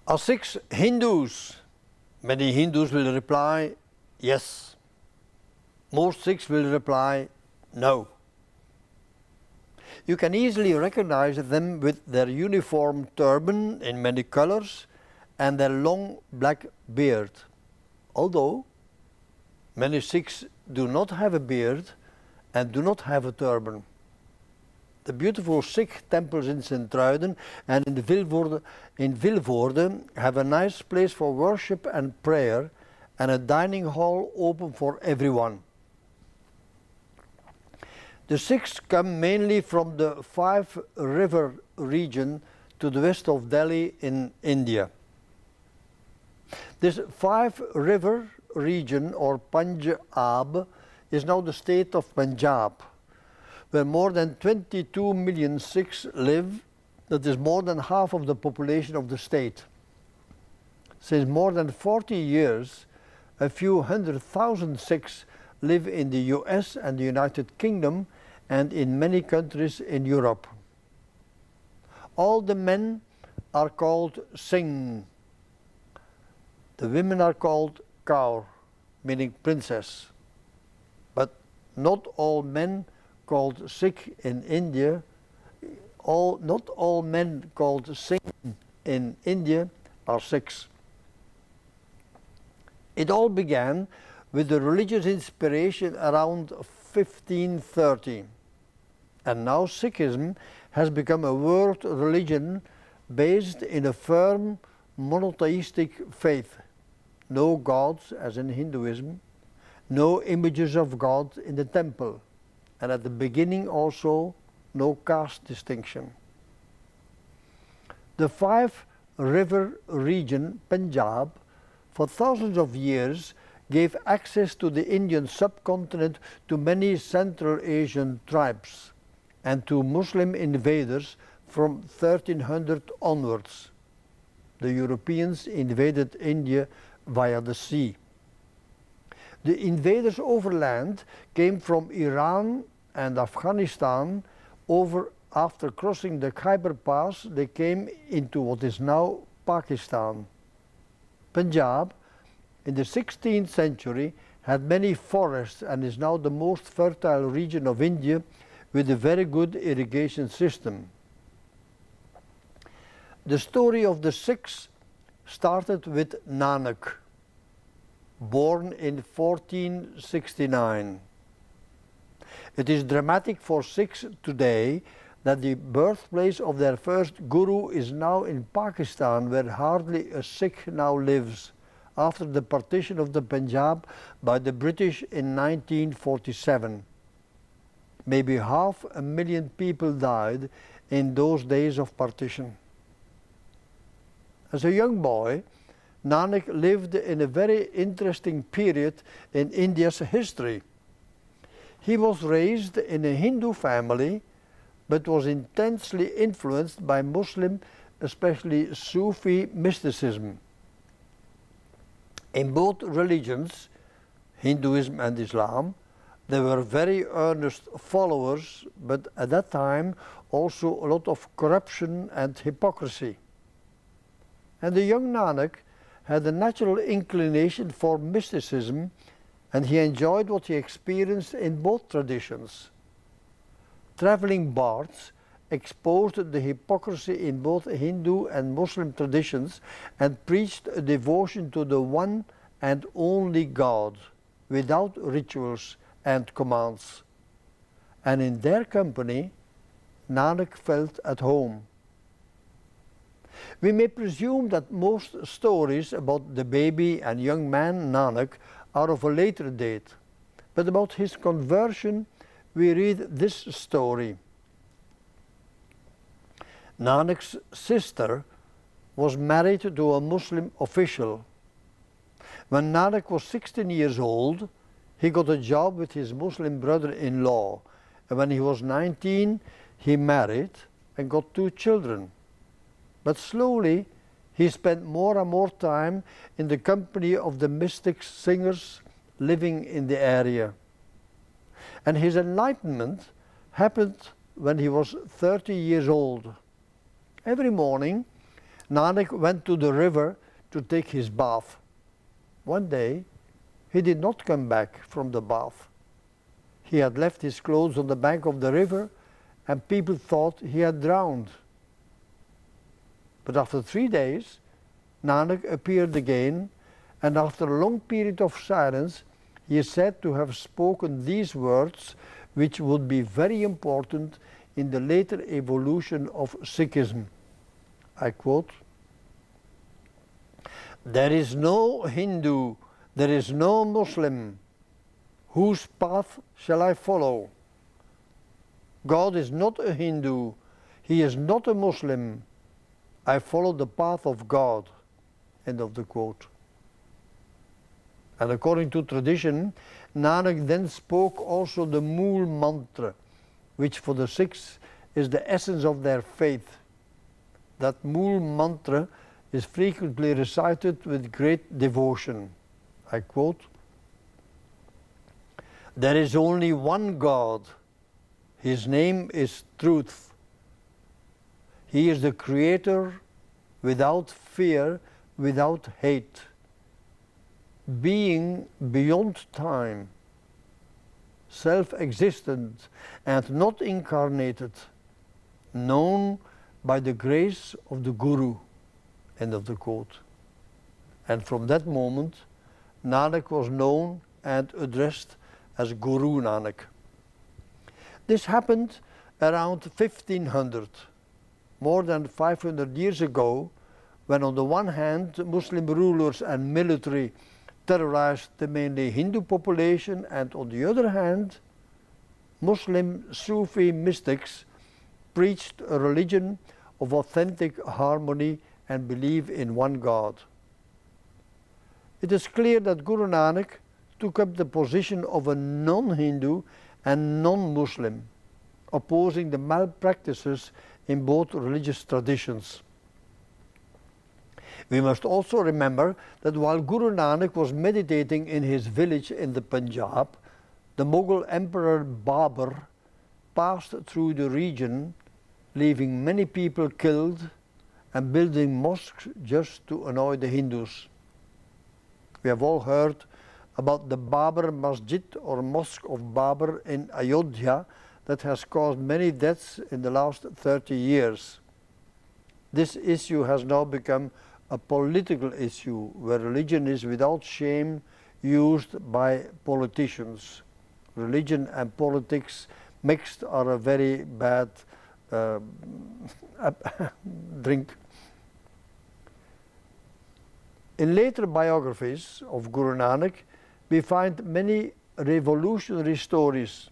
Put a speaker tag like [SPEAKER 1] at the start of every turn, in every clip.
[SPEAKER 1] Are Sikhs Hindus? Many Hindus will reply yes. Most Sikhs will reply no. You can easily recognize them with their uniform turban in many colors and their long black beard. Although many Sikhs do not have a beard and do not have a turban. The beautiful Sikh temples in Sint-Truiden and in Vilvoorde have a nice place for worship and prayer and a dining hall open for everyone. The Sikhs come mainly from the Five River region to the west of Delhi in India. This Five River region, or Punjab, is now the state of Punjab, where more than 22 million Sikhs live. That is more than half of the population of the state. Since more than 40 years, a few 100,000 Sikhs live in the US and the United Kingdom and in many countries in Europe. All the men are called Singh. The women are called Kaur, meaning princess. But not all men called Sikh in India, not all men called Singh in India are Sikhs. It all began with the religious inspiration around 1530. And now Sikhism has become a world religion based in a firm monotheistic faith. No gods, as in Hinduism, no images of God in the temple, and at the beginning also no caste distinction. The Five River region, Punjab, for thousands of years gave access to the Indian subcontinent to many Central Asian tribes and to Muslim invaders from 1300 onwards. The Europeans invaded India via the sea. The invaders overland came from Iran and Afghanistan. After crossing the Khyber Pass, they came into what is now Pakistan. Punjab, in the 16th century, had many forests and is now the most fertile region of India with a very good irrigation system. The story of the Sikhs started with Nanak, born in 1469. It is dramatic for Sikhs today that the birthplace of their first guru is now in Pakistan, where hardly a Sikh now lives, after the partition of the Punjab by the British in 1947. Maybe 500,000 people died in those days of partition. As a young boy, Nanak lived in a very interesting period in India's history. He was raised in a Hindu family, but was intensely influenced by Muslim, especially Sufi mysticism. In both religions, Hinduism and Islam, there were very earnest followers, but at that time also a lot of corruption and hypocrisy. And the young Nanak had a natural inclination for mysticism, and he enjoyed what he experienced in both traditions. Traveling bards exposed the hypocrisy in both Hindu and Muslim traditions and preached a devotion to the one and only God, without rituals and commands. And in their company, Nanak felt at home. We may presume that most stories about the baby and young man Nanak are of a later date, but about his conversion we read this story. Nanak's sister was married to a Muslim official. When Nanak was 16 years old, he got a job with his Muslim brother-in-law, and when he was 19, he married and got 2 children. But slowly, he spent more and more time in the company of the mystic singers living in the area. And his enlightenment happened when he was 30 years old. Every morning, Nanak went to the river to take his bath. One day, he did not come back from the bath. He had left his clothes on the bank of the river, and people thought he had drowned. But after 3 days, Nanak appeared again, and after a long period of silence, he is said to have spoken these words, which would be very important in the later evolution of Sikhism. I quote, "There is no Hindu, there is no Muslim. Whose path shall I follow? God is not a Hindu, he is not a Muslim. I follow the path of God." End of the quote. And according to tradition, Nanak then spoke also the Mool mantra, which for the Sikhs is the essence of their faith. That Mool mantra is frequently recited with great devotion. I quote, "There is only one God. His name is Truth. He is the Creator without fear, without hate. Being beyond time, self-existent and not incarnated, known by the grace of the Guru." End of the quote. And from that moment, Nanak was known and addressed as Guru Nanak. This happened around 1500, more than 500 years ago, when on the one hand Muslim rulers and military terrorized the mainly Hindu population, and on the other hand Muslim Sufi mystics preached a religion of authentic harmony and belief in one God. It is clear that Guru Nanak took up the position of a non-Hindu and non-Muslim, opposing the malpractices in both religious traditions. We must also remember that while Guru Nanak was meditating in his village in the Punjab, the Mughal Emperor Babur passed through the region, leaving many people killed and building mosques just to annoy the Hindus. We have all heard about the Babur Masjid or Mosque of Babur in Ayodhya that has caused many deaths in the last 30 years. This issue has now become a political issue where religion is without shame used by politicians. Religion and politics mixed are a very bad drink. In later biographies of Guru Nanak, we find many revolutionary stories.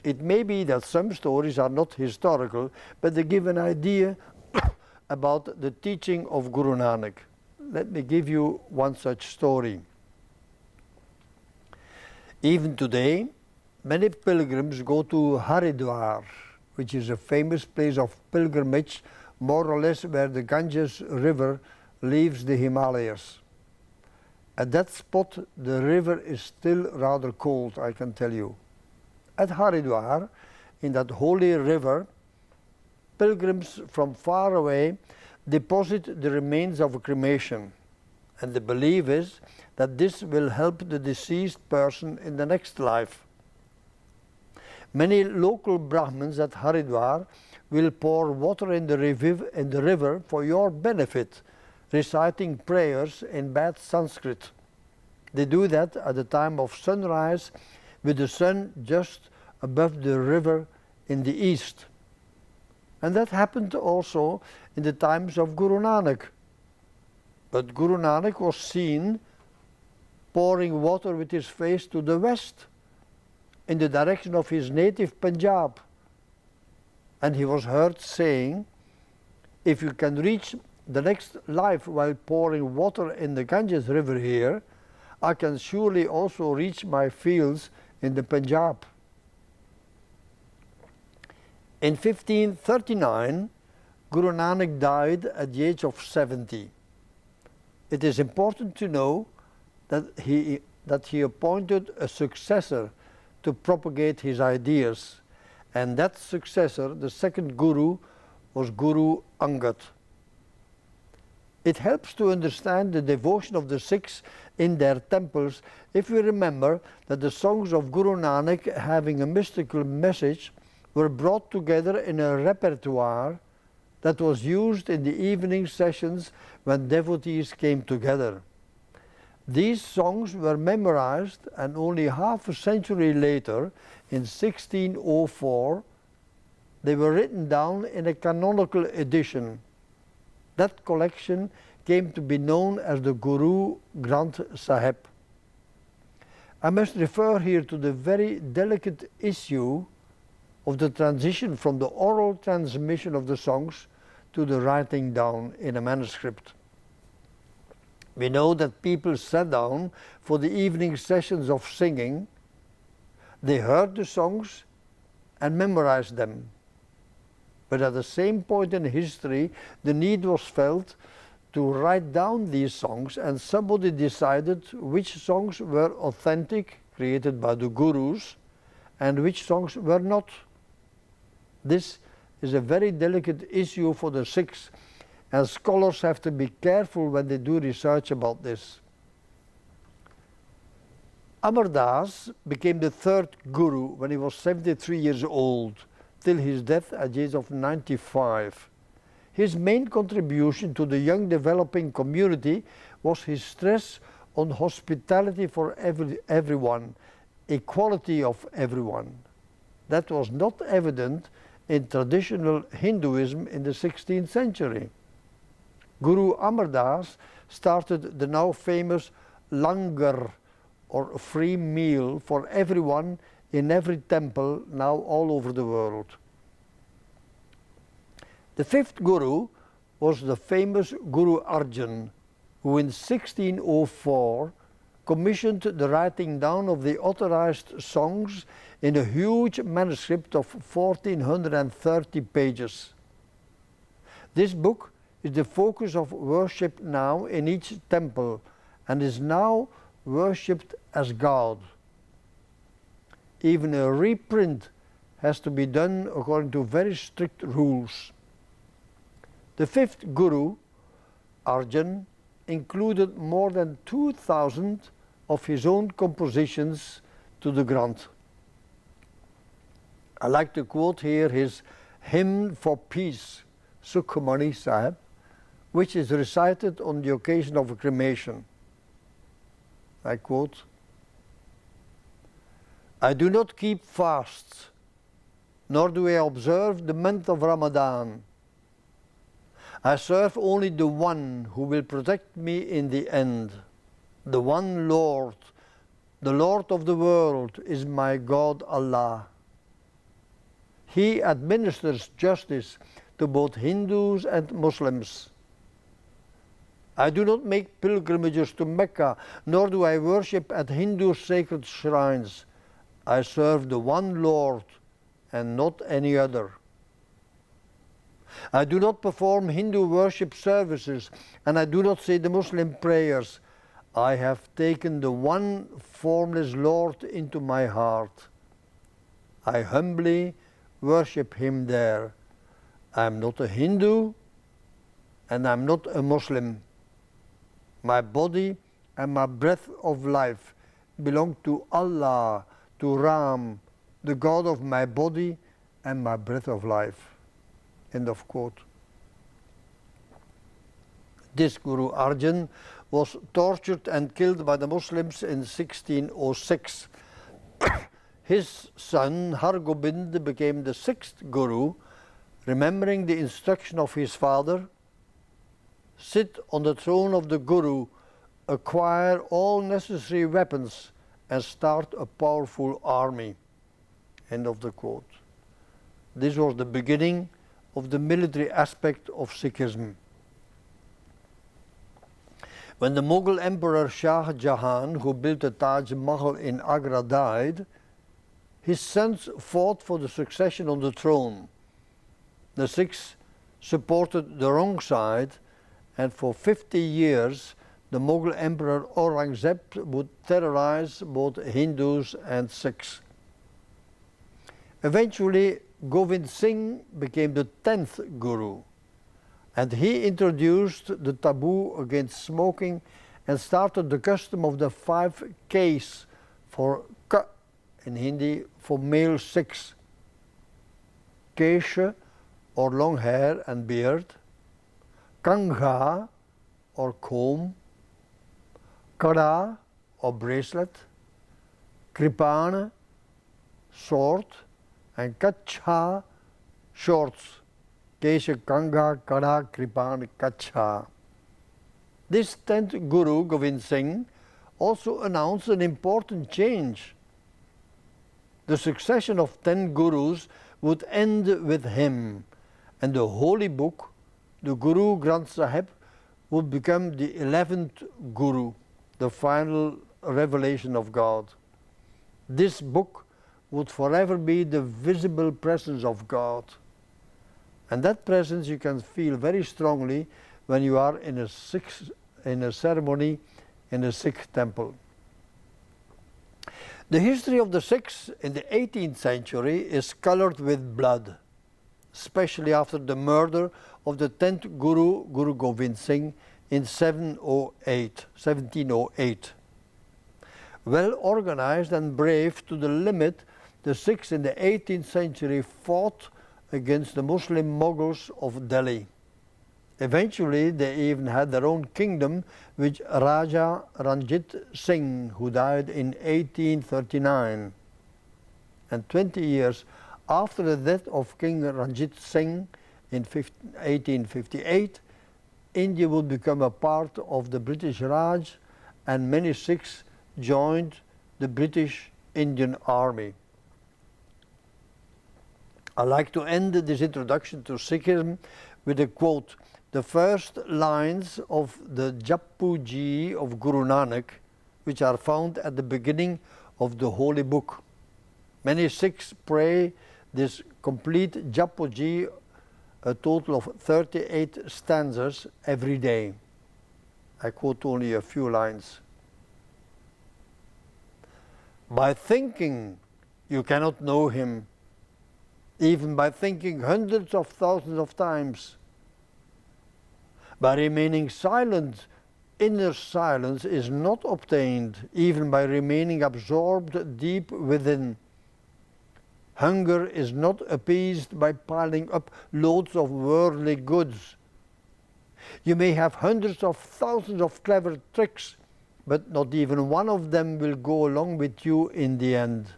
[SPEAKER 1] It may be that some stories are not historical, but they give an idea about the teaching of Guru Nanak. Let me give you one such story. Even today, many pilgrims go to Haridwar, which is a famous place of pilgrimage, more or less where the Ganges River leaves the Himalayas. At that spot, the river is still rather cold, I can tell you. At Haridwar, in that holy river, pilgrims from far away deposit the remains of a cremation, and the belief is that this will help the deceased person in the next life. Many local Brahmins at Haridwar will pour water in the river for your benefit, reciting prayers in bad Sanskrit. They do that at the time of sunrise, with the sun just above the river in the east. And that happened also in the times of Guru Nanak. But Guru Nanak was seen pouring water with his face to the west, in the direction of his native Punjab. And he was heard saying, "If you can reach the next life while pouring water in the Ganges River here, I can surely also reach my fields in the Punjab." In 1539, Guru Nanak died at the age of 70. It is important to know that he appointed a successor to propagate his ideas, and that successor, the second Guru, was Guru Angad. It helps to understand the devotion of the Sikhs in their temples if we remember that the songs of Guru Nanak, having a mystical message, were brought together in a repertoire that was used in the evening sessions when devotees came together. These songs were memorized, and only half a century later, in 1604, they were written down in a canonical edition. That collection came to be known as the Guru Granth Sahib. I must refer here to the very delicate issue of the transition from the oral transmission of the songs to the writing down in a manuscript. We know that people sat down for the evening sessions of singing, they heard the songs and memorized them. But at the same point in history, the need was felt to write down these songs, and somebody decided which songs were authentic, created by the gurus, and which songs were not. This is a very delicate issue for the Sikhs, and scholars have to be careful when they do research about this. Amar Das became the third guru when he was 73 years old, till his death at the age of 95. His main contribution to the young developing community was his stress on hospitality for everyone, equality of everyone. That was not evident in traditional Hinduism in the 16th century. Guru Amar Das started the now famous langar, or free meal for everyone in every temple now all over the world. The fifth guru was the famous Guru Arjan, who in 1604 commissioned the writing down of the authorized songs in a huge manuscript of 1430 pages. This book is the focus of worship now in each temple and is now worshipped as God. Even a reprint has to be done according to very strict rules. The fifth guru, Arjan, included more than 2,000 of his own compositions to the Granth. I like to quote here his hymn for peace, Sukhmani Sahib, which is recited on the occasion of a cremation. I quote, "I do not keep fasts, nor do I observe the month of Ramadan. I serve only the one who will protect me in the end. The one Lord, the Lord of the world, is my God Allah. He administers justice to both Hindus and Muslims. I do not make pilgrimages to Mecca, nor do I worship at Hindu sacred shrines. I serve the one Lord and not any other. I do not perform Hindu worship services, and I do not say the Muslim prayers. I have taken the one formless Lord into my heart. I humbly worship him there. I am not a Hindu, and I am not a Muslim. My body and my breath of life belong to Allah, to Ram, the God of my body and my breath of life." End of quote. This Guru Arjan was tortured and killed by the Muslims in 1606. His son Hargobind became the sixth Guru, remembering the instruction of his father: "Sit on the throne of the Guru, acquire all necessary weapons, and start a powerful army." End of the quote. This was the beginning of the military aspect of Sikhism. When the Mughal Emperor Shah Jahan, who built the Taj Mahal in Agra, died, his sons fought for the succession on the throne. The Sikhs supported the wrong side, and for 50 years the Mughal Emperor Aurangzeb would terrorize both Hindus and Sikhs. Eventually, Govind Singh became the 10th Guru. And he introduced the taboo against smoking and started the custom of the 5 Ks for K in Hindi, for male 6. Kesha, or long hair and beard. Kangha, or comb. Kada, or bracelet. Kripana, sword. And Kacha, shorts. Kesha, Kanga, Kada, Kripana, Kacha. This 10th Guru, Govind Singh, also announced an important change. The succession of 10 Gurus would end with him, and the holy book, the Guru Granth Sahib, would become the 11th Guru, the final revelation of God. This book would forever be the visible presence of God. And that presence you can feel very strongly when you are in a ceremony in a Sikh temple. The history of the Sikhs in the 18th century is colored with blood, especially after the murder of the 10th Guru, Guru Govind Singh, in 1708. Well organized and brave to the limit, the Sikhs in the 18th century fought against the Muslim Mughals of Delhi. Eventually, they even had their own kingdom with Raja Ranjit Singh, who died in 1839. And 20 years after the death of King Ranjit Singh in 1858, India would become a part of the British Raj, and many Sikhs joined the British Indian Army. I like to end this introduction to Sikhism with a quote. The first lines of the Japuji of Guru Nanak, which are found at the beginning of the holy book. Many Sikhs pray this complete Japuji, a total of 38 stanzas every day. I quote only a few lines. By thinking, you cannot know him, even by thinking hundreds of thousands of times. By remaining silent, inner silence is not obtained, even by remaining absorbed deep within. Hunger is not appeased by piling up loads of worldly goods. You may have hundreds of thousands of clever tricks, but not even one of them will go along with you in the end.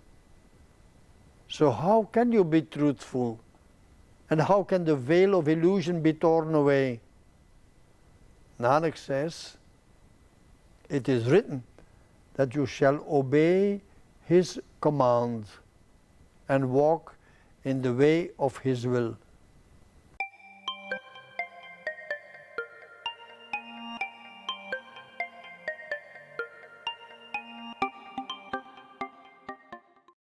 [SPEAKER 1] So how can you be truthful? And how can the veil of illusion be torn away? Nanak says, it is written that you shall obey his command and walk in the way of his will.